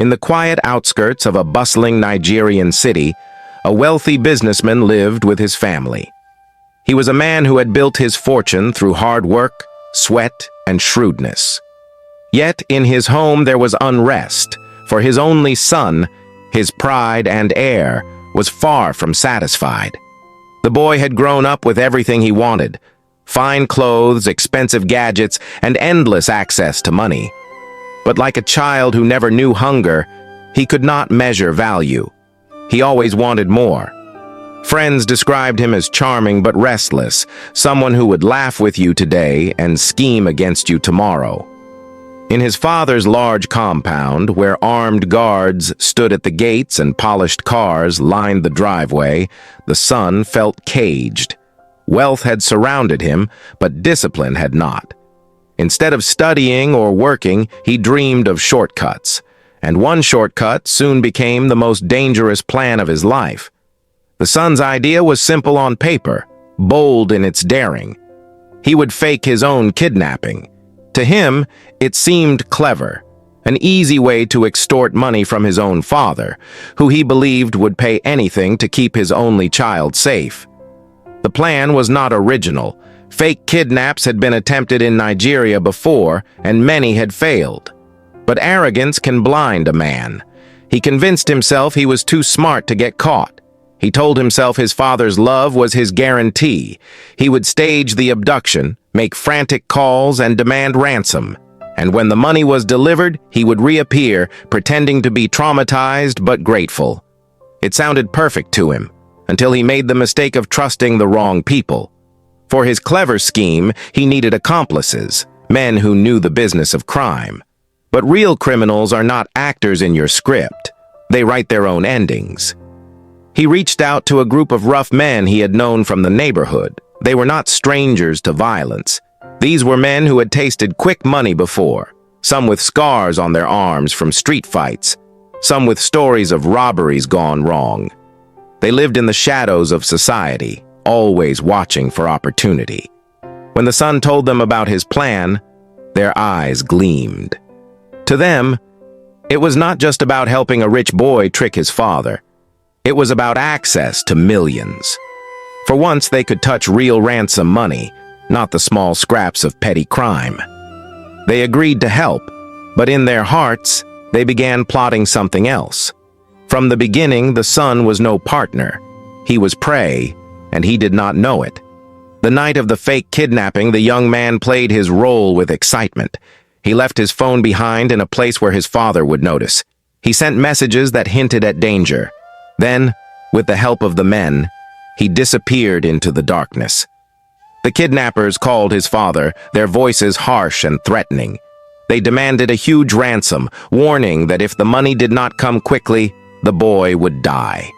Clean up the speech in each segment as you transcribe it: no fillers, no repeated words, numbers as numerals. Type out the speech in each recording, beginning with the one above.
In the quiet outskirts of a bustling Nigerian city, a wealthy businessman lived with his family. He was a man who had built his fortune through hard work, sweat, and shrewdness. Yet in his home there was unrest, for his only son, his pride and heir, was far from satisfied. The boy had grown up with everything he wanted: fine clothes, expensive gadgets, and endless access to money. But like a child who never knew hunger, he could not measure value. He always wanted more. Friends described him as charming but restless, someone who would laugh with you today and scheme against you tomorrow. In his father's large compound, where armed guards stood at the gates and polished cars lined the driveway, the son felt caged. Wealth had surrounded him, but discipline had not. Instead of studying or working, he dreamed of shortcuts, and one shortcut soon became the most dangerous plan of his life. The son's idea was simple on paper, bold in its daring. He would fake his own kidnapping. To him, it seemed clever, an easy way to extort money from his own father, who he believed would pay anything to keep his only child safe. The plan was not original. Fake kidnaps had been attempted in Nigeria before, and many had failed. But arrogance can blind a man. He convinced himself he was too smart to get caught. He told himself his father's love was his guarantee. He would stage the abduction, make frantic calls, and demand ransom. And when the money was delivered, he would reappear, pretending to be traumatized but grateful. It sounded perfect to him, until he made the mistake of trusting the wrong people. For his clever scheme, he needed accomplices, men who knew the business of crime. But real criminals are not actors in your script. They write their own endings. He reached out to a group of rough men he had known from the neighborhood. They were not strangers to violence. These were men who had tasted quick money before, some with scars on their arms from street fights, some with stories of robberies gone wrong. They lived in the shadows of society, always watching for opportunity. When the son told them about his plan, their eyes gleamed. To them, it was not just about helping a rich boy trick his father. It was about access to millions. For once, they could touch real ransom money, not the small scraps of petty crime. They agreed to help, but in their hearts, they began plotting something else. From the beginning, the son was no partner. He was prey, and he did not know it. The night of the fake kidnapping, the young man played his role with excitement. He left his phone behind in a place where his father would notice. He sent messages that hinted at danger. Then, with the help of the men, he disappeared into the darkness. The kidnappers called his father, their voices harsh and threatening. They demanded a huge ransom, warning that if the money did not come quickly, the boy would die.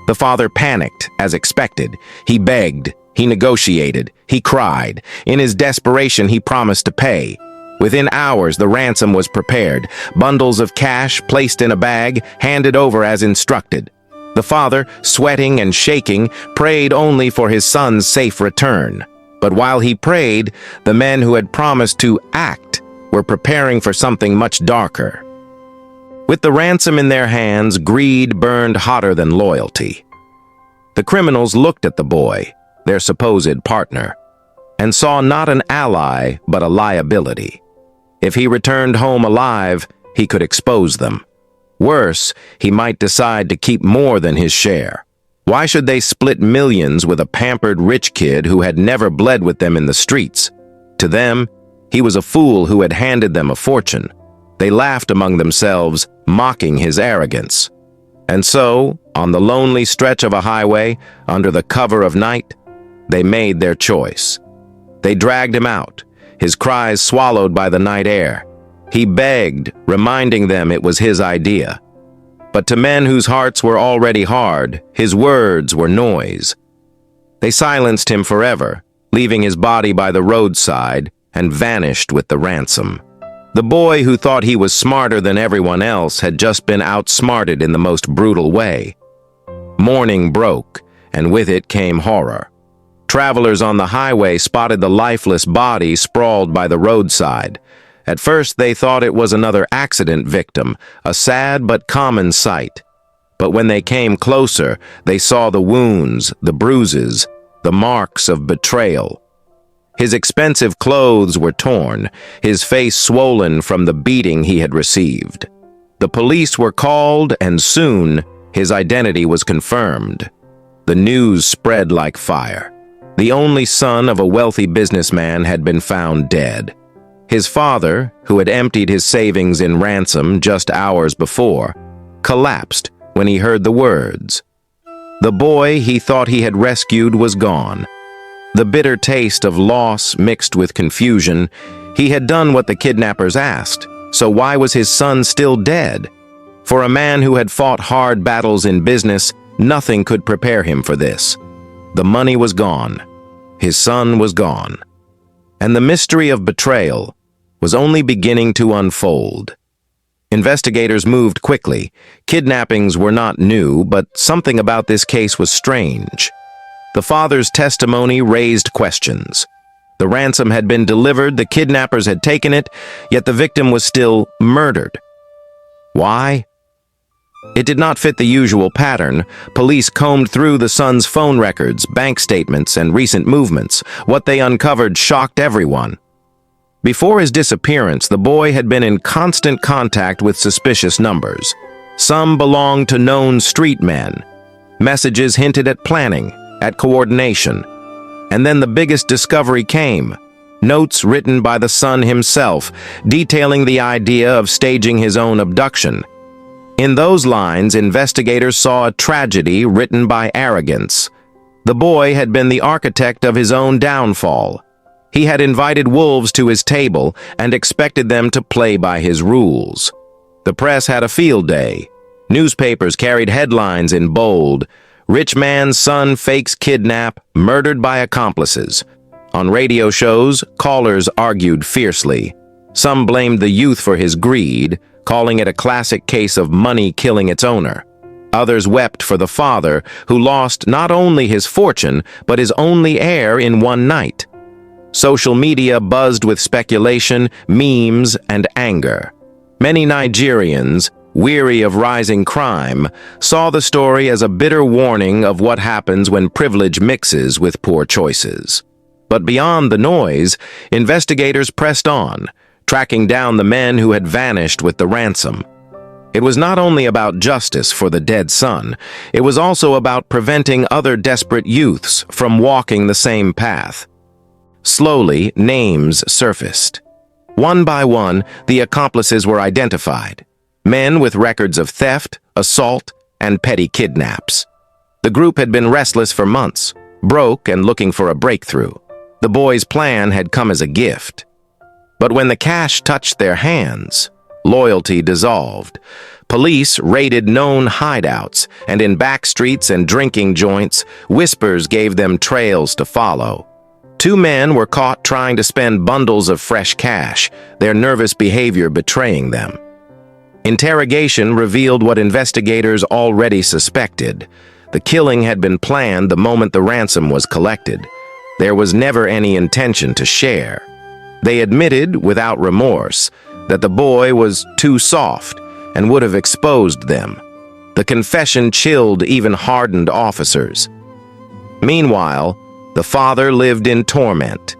The father panicked, as expected. He begged, he negotiated, he cried. In his desperation, he promised to pay. Within hours, the ransom was prepared, bundles of cash placed in a bag, handed over as instructed. The father, sweating and shaking, prayed only for his son's safe return. But while he prayed, the men who had promised to act were preparing for something much darker. With the ransom in their hands, greed burned hotter than loyalty. The criminals looked at the boy, their supposed partner, and saw not an ally but a liability. If he returned home alive, he could expose them. Worse, he might decide to keep more than his share. Why should they split millions with a pampered rich kid who had never bled with them in the streets? To them, he was a fool who had handed them a fortune. They laughed among themselves, mocking his arrogance. And so, on the lonely stretch of a highway, under the cover of night, they made their choice. They dragged him out, his cries swallowed by the night air. He begged, reminding them it was his idea. But to men whose hearts were already hard, his words were noise. They silenced him forever, leaving his body by the roadside, and vanished with the ransom. The boy who thought he was smarter than everyone else had just been outsmarted in the most brutal way. Morning broke, and with it came horror. Travelers on the highway spotted the lifeless body sprawled by the roadside. At first, they thought it was another accident victim, a sad but common sight. But when they came closer, they saw the wounds, the bruises, the marks of betrayal. His expensive clothes were torn, his face swollen from the beating he had received. The police were called, and soon his identity was confirmed. The news spread like fire. The only son of a wealthy businessman had been found dead. His father, who had emptied his savings in ransom just hours before, collapsed when he heard the words. The boy he thought he had rescued was gone. The bitter taste of loss mixed with confusion. He had done what the kidnappers asked, so why was his son still dead? For a man who had fought hard battles in business, nothing could prepare him for this. The money was gone. His son was gone. And the mystery of betrayal was only beginning to unfold. Investigators moved quickly. Kidnappings were not new, but something about this case was strange. The father's testimony raised questions. The ransom had been delivered, the kidnappers had taken it, yet the victim was still murdered. Why? It did not fit the usual pattern. Police combed through the son's phone records, bank statements, and recent movements. What they uncovered shocked everyone. Before his disappearance, the boy had been in constant contact with suspicious numbers. Some belonged to known street men. Messages hinted at planning, at coordination. And then the biggest discovery came. Notes written by the son himself, detailing the idea of staging his own abduction. In those lines, investigators saw a tragedy written by arrogance. The boy had been the architect of his own downfall. He had invited wolves to his table and expected them to play by his rules. The press had a field day. Newspapers carried headlines in bold, "Rich man's son fakes kidnap, murdered by accomplices." On radio shows, callers argued fiercely. Some blamed the youth for his greed, calling it a classic case of money killing its owner. Others wept for the father, who lost not only his fortune, but his only heir in one night. Social media buzzed with speculation, memes, and anger. Many Nigerians, weary of rising crime, saw the story as a bitter warning of what happens when privilege mixes with poor choices. But beyond the noise, investigators pressed on, tracking down the men who had vanished with the ransom. It was not only about justice for the dead son, it was also about preventing other desperate youths from walking the same path. Slowly, names surfaced. One by one, the accomplices were identified. Men with records of theft, assault, and petty kidnaps. The group had been restless for months, broke and looking for a breakthrough. The boy's plan had come as a gift. But when the cash touched their hands, loyalty dissolved. Police raided known hideouts, and in back streets and drinking joints, whispers gave them trails to follow. 2 men were caught trying to spend bundles of fresh cash, their nervous behavior betraying them. Interrogation revealed what investigators already suspected. The killing had been planned the moment the ransom was collected. There was never any intention to share. They admitted, without remorse, that the boy was too soft and would have exposed them. The confession chilled even hardened officers. Meanwhile, the father lived in torment.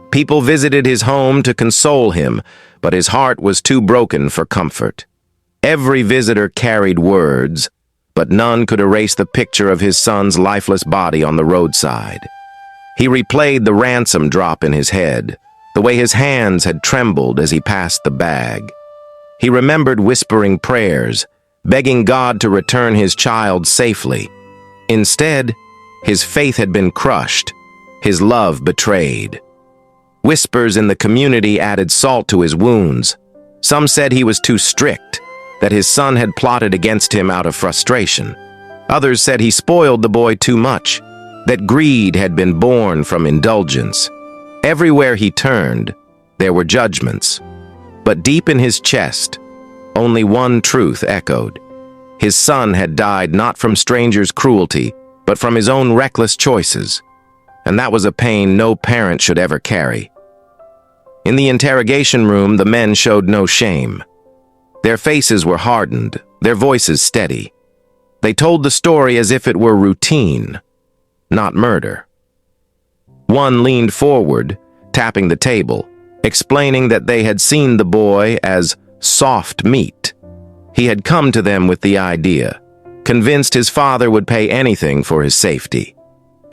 People visited his home to console him, but his heart was too broken for comfort. Every visitor carried words, but none could erase the picture of his son's lifeless body on the roadside. He replayed the ransom drop in his head, the way his hands had trembled as he passed the bag. He remembered whispering prayers, begging God to return his child safely. Instead, his faith had been crushed, his love betrayed. Whispers in the community added salt to his wounds. Some said he was too strict, that his son had plotted against him out of frustration. Others said he spoiled the boy too much, that greed had been born from indulgence. Everywhere he turned, there were judgments. But deep in his chest, only one truth echoed. His son had died not from strangers' cruelty, but from his own reckless choices. And that was a pain no parent should ever carry. In the interrogation room, the men showed no shame. Their faces were hardened, their voices steady. They told the story as if it were routine, not murder. One leaned forward, tapping the table, explaining that they had seen the boy as soft meat. He had come to them with the idea, convinced his father would pay anything for his safety.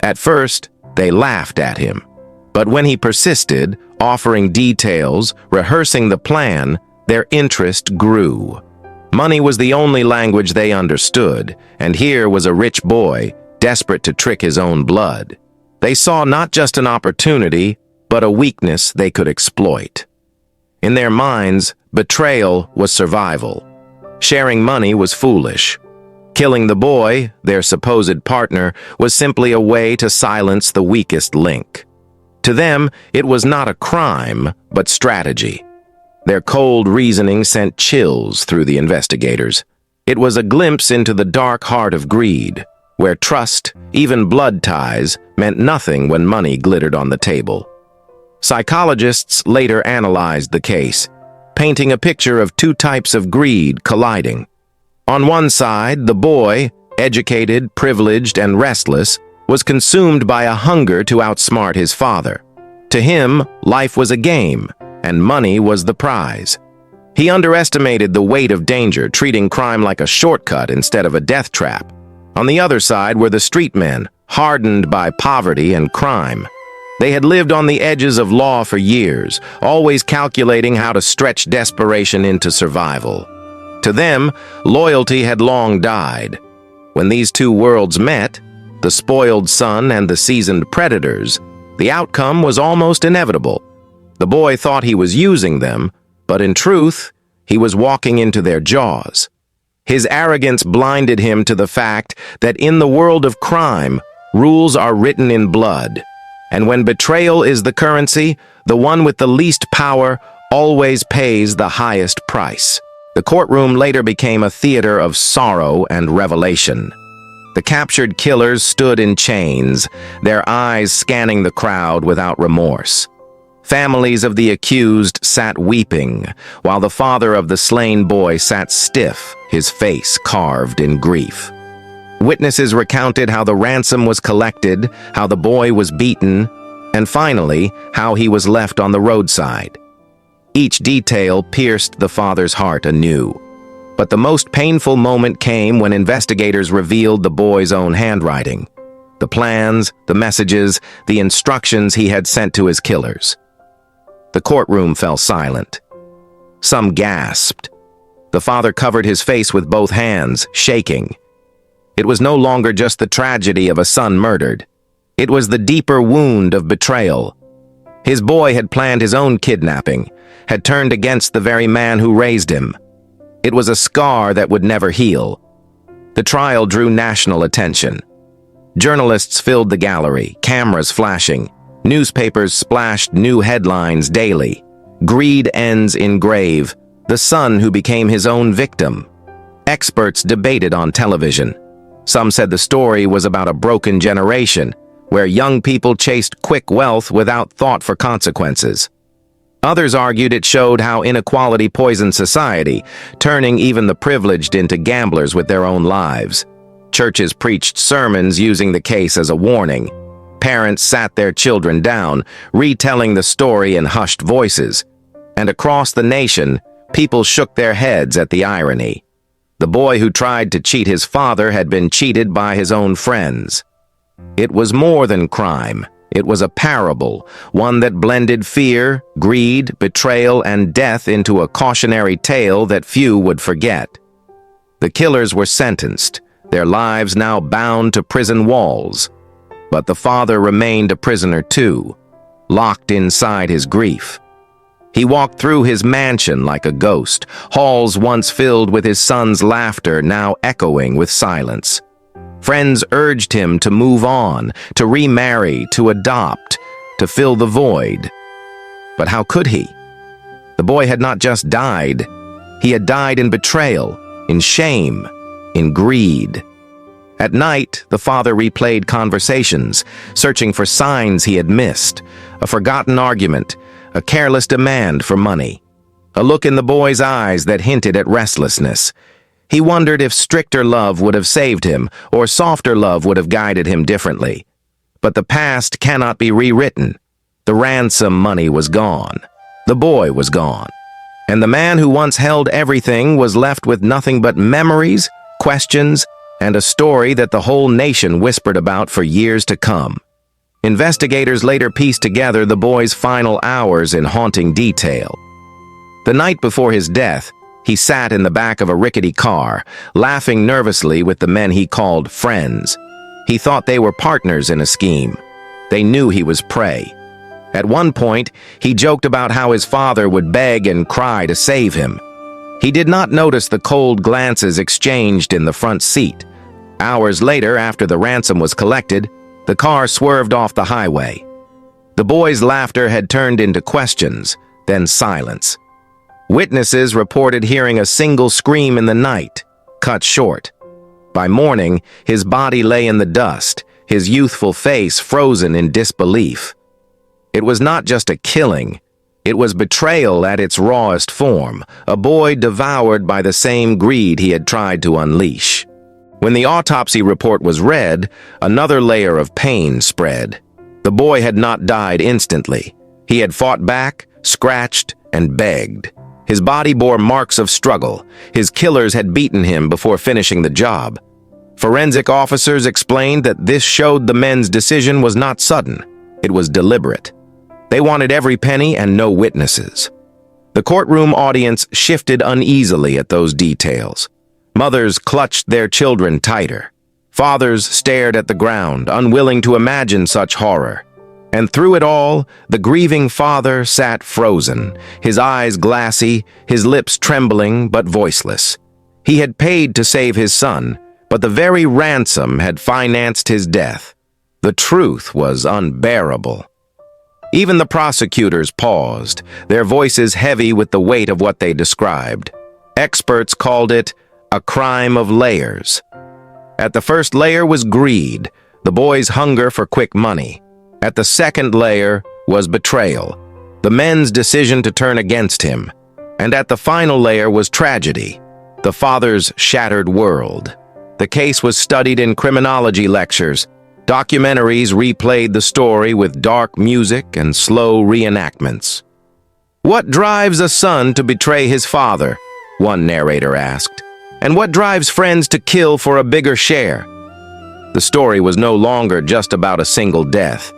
At first, they laughed at him, but when he persisted, offering details, rehearsing the plan, their interest grew. Money was the only language they understood, and here was a rich boy, desperate to trick his own blood. They saw not just an opportunity, but a weakness they could exploit. In their minds, betrayal was survival. Sharing money was foolish. Killing the boy, their supposed partner, was simply a way to silence the weakest link. To them, it was not a crime, but strategy. Their cold reasoning sent chills through the investigators. It was a glimpse into the dark heart of greed, where trust, even blood ties, meant nothing when money glittered on the table. Psychologists later analyzed the case, painting a picture of two types of greed colliding. On one side, the boy, educated, privileged, and restless, was consumed by a hunger to outsmart his father. To him, life was a game, and money was the prize. He underestimated the weight of danger, treating crime like a shortcut instead of a death trap. On the other side were the street men, hardened by poverty and crime. They had lived on the edges of law for years, always calculating how to stretch desperation into survival. To them, loyalty had long died. When these two worlds met, the spoiled son and the seasoned predators, the outcome was almost inevitable. The boy thought he was using them, but in truth, he was walking into their jaws. His arrogance blinded him to the fact that in the world of crime, rules are written in blood. And when betrayal is the currency, the one with the least power always pays the highest price. The courtroom later became a theater of sorrow and revelation. The captured killers stood in chains, their eyes scanning the crowd without remorse. Families of the accused sat weeping, while the father of the slain boy sat stiff, his face carved in grief. Witnesses recounted how the ransom was collected, how the boy was beaten, and finally, how he was left on the roadside. Each detail pierced the father's heart anew. But the most painful moment came when investigators revealed the boy's own handwriting. The plans, the messages, the instructions he had sent to his killers. The courtroom fell silent. Some gasped. The father covered his face with both hands, shaking. It was no longer just the tragedy of a son murdered. It was the deeper wound of betrayal. His boy had planned his own kidnapping, had turned against the very man who raised him. It was a scar that would never heal. The trial drew national attention. Journalists filled the gallery, cameras flashing. Newspapers splashed new headlines daily. Greed ends in grave, the son who became his own victim. Experts debated on television. Some said the story was about a broken generation, where young people chased quick wealth without thought for consequences. Others argued it showed how inequality poisoned society, turning even the privileged into gamblers with their own lives. Churches preached sermons using the case as a warning. Parents sat their children down, retelling the story in hushed voices. And across the nation, people shook their heads at the irony. The boy who tried to cheat his father had been cheated by his own friends. It was more than crime. It was a parable, one that blended fear, greed, betrayal, and death into a cautionary tale that few would forget. The killers were sentenced, their lives now bound to prison walls. But the father remained a prisoner too, locked inside his grief. He walked through his mansion like a ghost, halls once filled with his son's laughter now echoing with silence. Friends urged him to move on, to remarry, to adopt, to fill the void. But how could he? The boy had not just died. He had died in betrayal, in shame, in greed. At night, the father replayed conversations, searching for signs he had missed, a forgotten argument, a careless demand for money. A look in the boy's eyes that hinted at restlessness. He wondered if stricter love would have saved him, or softer love would have guided him differently. But the past cannot be rewritten. The ransom money was gone. The boy was gone. And the man who once held everything was left with nothing but memories, questions, and a story that the whole nation whispered about for years to come. Investigators later pieced together the boy's final hours in haunting detail. The night before his death, he sat in the back of a rickety car, laughing nervously with the men he called friends. He thought they were partners in a scheme. They knew he was prey. At one point, he joked about how his father would beg and cry to save him. He did not notice the cold glances exchanged in the front seat. Hours later, after the ransom was collected, the car swerved off the highway. The boy's laughter had turned into questions, then silence. Witnesses reported hearing a single scream in the night, cut short. By morning, his body lay in the dust, his youthful face frozen in disbelief. It was not just a killing. It was betrayal at its rawest form, a boy devoured by the same greed he had tried to unleash. When the autopsy report was read, another layer of pain spread. The boy had not died instantly. He had fought back, scratched, and begged. His body bore marks of struggle. His killers had beaten him before finishing the job. Forensic officers explained that this showed the men's decision was not sudden. It was deliberate. They wanted every penny and no witnesses. The courtroom audience shifted uneasily at those details. Mothers clutched their children tighter. Fathers stared at the ground, unwilling to imagine such horror. And through it all, the grieving father sat frozen, his eyes glassy, his lips trembling but voiceless. He had paid to save his son, but the very ransom had financed his death. The truth was unbearable. Even the prosecutors paused, their voices heavy with the weight of what they described. Experts called it a crime of layers. At the first layer was greed, the boy's hunger for quick money. At the second layer was betrayal, the men's decision to turn against him. And at the final layer was tragedy, the father's shattered world. The case was studied in criminology lectures. Documentaries replayed the story with dark music and slow reenactments. "What drives a son to betray his father?" one narrator asked. "And what drives friends to kill for a bigger share?" The story was no longer just about a single death.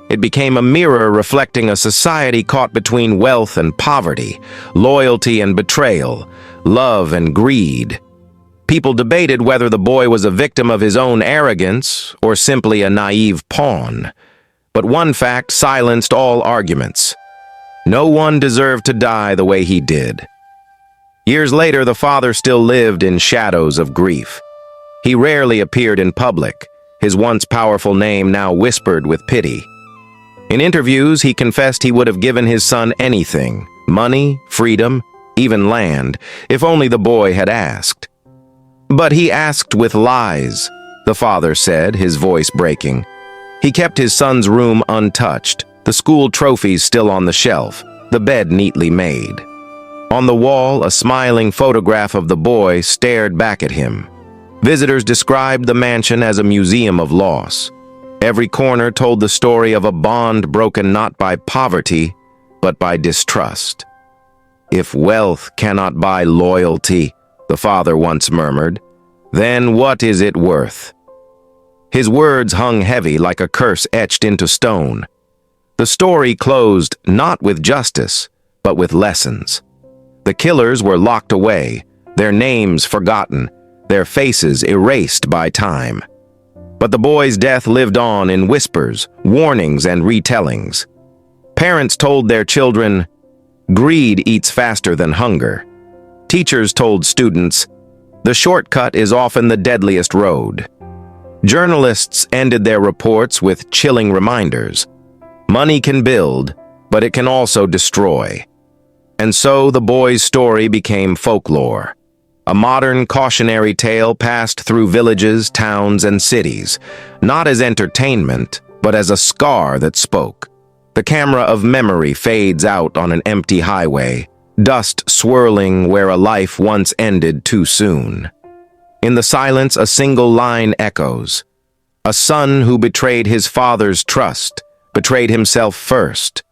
It became a mirror reflecting a society caught between wealth and poverty, loyalty and betrayal, love and greed. People debated whether the boy was a victim of his own arrogance or simply a naive pawn. But one fact silenced all arguments. No one deserved to die the way he did. Years later, the father still lived in shadows of grief. He rarely appeared in public, his once powerful name now whispered with pity. In interviews, he confessed he would have given his son anything, money, freedom, even land, if only the boy had asked. But he asked with lies, the father said, his voice breaking. He kept his son's room untouched, the school trophies still on the shelf, the bed neatly made. On the wall, a smiling photograph of the boy stared back at him. Visitors described the mansion as a museum of loss. Every corner told the story of a bond broken not by poverty, but by distrust. "If wealth cannot buy loyalty," the father once murmured, "then what is it worth?" His words hung heavy like a curse etched into stone. The story closed not with justice, but with lessons. The killers were locked away, their names forgotten, their faces erased by time. But the boy's death lived on in whispers, warnings, and retellings. Parents told their children, "Greed eats faster than hunger." Teachers told students, "The shortcut is often the deadliest road." Journalists ended their reports with chilling reminders. Money can build, but it can also destroy. And so the boy's story became folklore. A modern cautionary tale passed through villages, towns, and cities, not as entertainment, but as a scar that spoke. The camera of memory fades out on an empty highway, dust swirling where a life once ended too soon. In the silence, a single line echoes. A son who betrayed his father's trust, betrayed himself first,